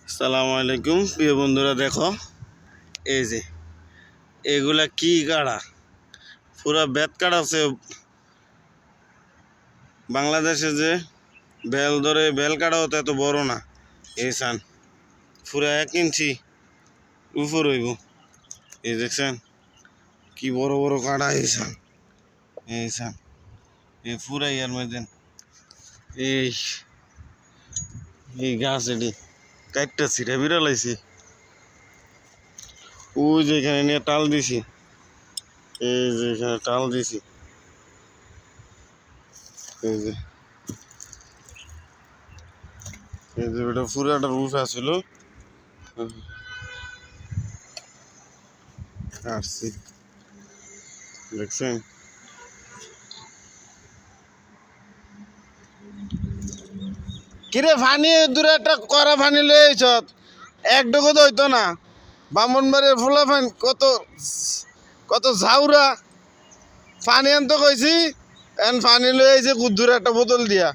আসসালামু আলাইকুম প্রিয় বন্ধুরা, দেখো এই যে এগুলা কি কাড়া, পুরা বেত কাড়া আছে। বাংলাদেশে যে বেল ধরে বেল কাড়া হতো এত বড় না, এই সান পুরা 1 ইঞ্চি উপর হইব। এই দেখছেন কি বড় বড় কাড়া, এই সান এই পুরা ইয়ার মধ্যে এই এই গাছ এটি কাটটা ছিঁড়ে বিড়ালাইছি। ওই যে এখানে নিয়ে টাল দিছি, এই যে এখানে টাল দিছি, এই যে ওটা পুরো একটা রুফ আসছিল, আসছি দেখছেন। কিরে ফানি দূরে একটা করা ফানি লইছ, এক ডগো তো হইতো না। বামনবাড়ির ফুলা ফান কত কত ঝাউরা পানি আনতে কইছি, এন পানি লই আইছে দূরে একটা বোতল দিয়া।